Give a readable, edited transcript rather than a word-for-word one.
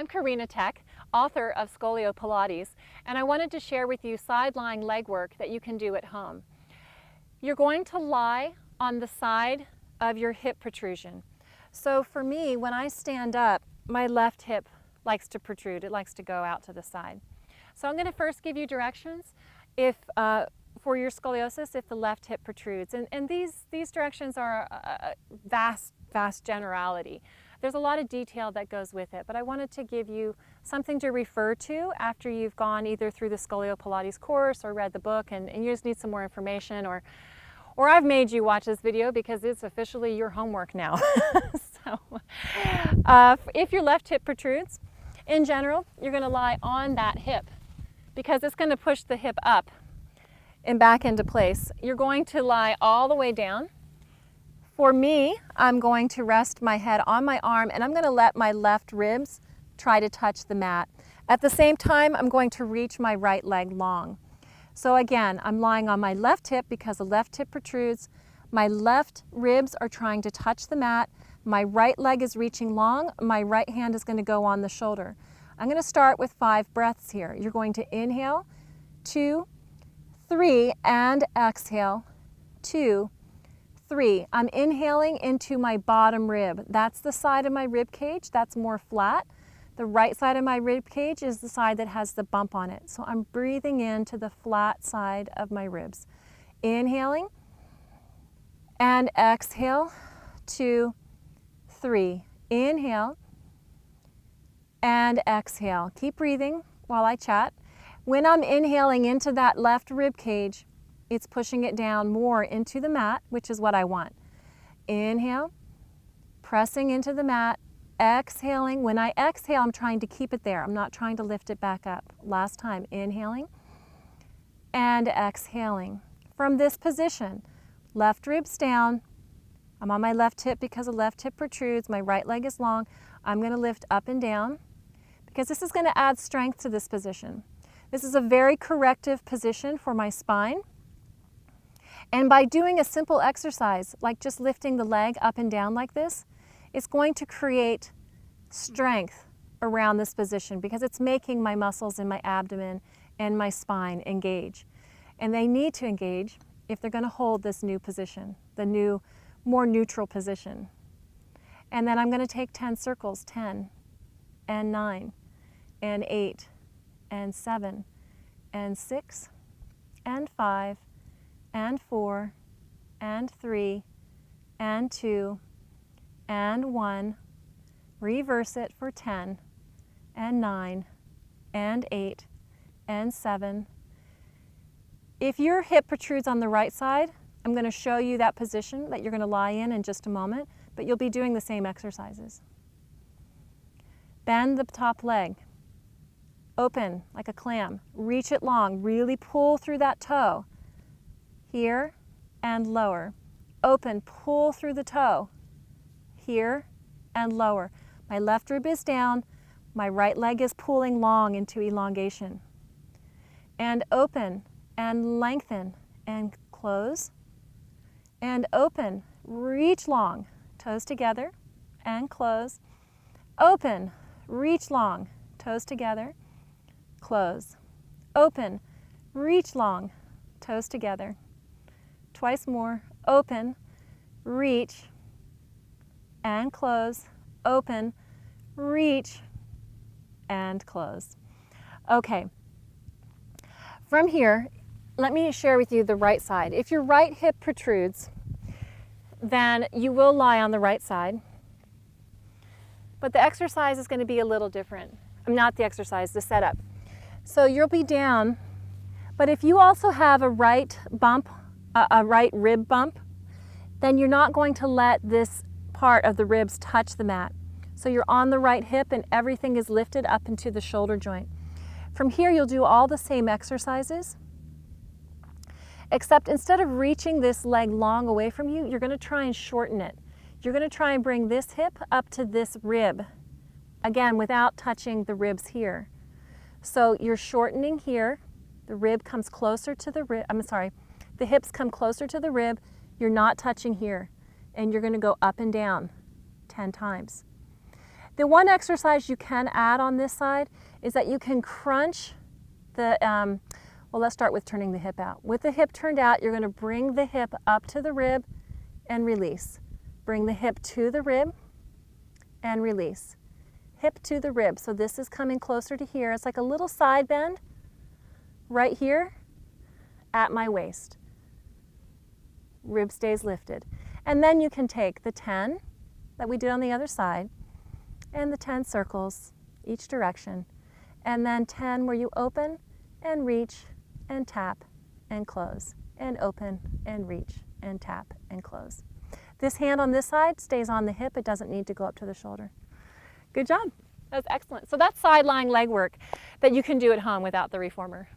I'm Karena Thek, author of Scolio-Pilates, and I wanted to share with you side-lying leg work that you can do at home. You're going to lie on the side of your hip protrusion. So for me, when I stand up, my left hip likes to protrude. It likes to go out to the side. So I'm going to first give you directions for your scoliosis if the left hip protrudes. And these directions are a vast generality. There's a lot of detail that goes with it, but I wanted to give you something to refer to after you've gone either through the Scolio-Pilates course or read the book and you just need some more information, or I've made you watch this video because it's officially your homework now. So if your left hip protrudes, in general, you're going to lie on that hip because it's going to push the hip up and back into place. You're going to lie all the way down. For me, I'm going to rest my head on my arm and I'm going to let my left ribs try to touch the mat. At the same time, I'm going to reach my right leg long. So again, I'm lying on my left hip because the left hip protrudes. My left ribs are trying to touch the mat. My right leg is reaching long. My right hand is going to go on the shoulder. I'm going to start with 5 breaths here. You're going to inhale, 2, 3, and exhale, 2, 3. I'm inhaling into my bottom rib. That's the side of my rib cage that's more flat. The right side of my rib cage is the side that has the bump on it. So I'm breathing into the flat side of my ribs. Inhaling and exhale, 2, 3. Inhale and exhale. Keep breathing while I chat. When I'm inhaling into that left rib cage, it's pushing it down more into the mat, which is what I want. Inhale, pressing into the mat, exhaling. When I exhale, I'm trying to keep it there. I'm not trying to lift it back up. Last time, inhaling and exhaling. From this position, left ribs down. I'm on my left hip because the left hip protrudes. My right leg is long. I'm going to lift up and down because this is going to add strength to this position. This is a very corrective position for my spine. And by doing a simple exercise, like just lifting the leg up and down like this, it's going to create strength around this position because it's making my muscles in my abdomen and my spine engage. And they need to engage if they're going to hold this new position, the new, more neutral position. And then I'm going to take 10 circles, 10 and 9 and 8 and 7 and 6 and 5 and 4 and 3 and 2 and 1. Reverse it for 10 and 9 and 8 and 7. If your hip protrudes on the right side, I'm going to show you that position that you're going to lie in just a moment, but you'll be doing the same exercises. Bend the top leg. Open like a clam. Reach it long. Really pull through that toe. Here and lower. Open, pull through the toe. Here and lower. My left rib is down. My right leg is pulling long into elongation. And open and lengthen and close. And open, reach long. Toes together and close. Open, reach long. Toes together, close. Open, reach long. Toes together. Twice more. Open, reach, and close. Open, reach, and close. Okay. From here, let me share with you the right side. If your right hip protrudes, then you will lie on the right side. But the exercise is going to be a little different. Not the exercise, the setup. So you'll be down, but if you also have a right bump, a right rib bump, then you're not going to let this part of the ribs touch the mat. So you're on the right hip and everything is lifted up into the shoulder joint. From here, you'll do all the same exercises, except instead of reaching this leg long away from you, you're going to try and shorten it. You're going to try and bring this hip up to this rib, again, without touching the ribs here. So you're shortening here. The rib comes closer to the rib. The hips come closer to the rib. You're not touching here. And you're going to go up and down 10 times. The one exercise you can add on this side is that you can crunch the, well, let's start with turning the hip out. With the hip turned out, you're going to bring the hip up to the rib and release. Bring the hip to the rib and release. Hip to the rib. So this is coming closer to here. It's like a little side bend right here at my waist. Rib stays lifted. And then you can take the 10 that we did on the other side and the 10 circles each direction, and then 10 where you open and reach and tap and close, and open and reach and tap and close. This hand on this side stays on the hip. It doesn't need to go up to the shoulder. Good job. That's excellent. So that's side lying leg work that you can do at home without the reformer.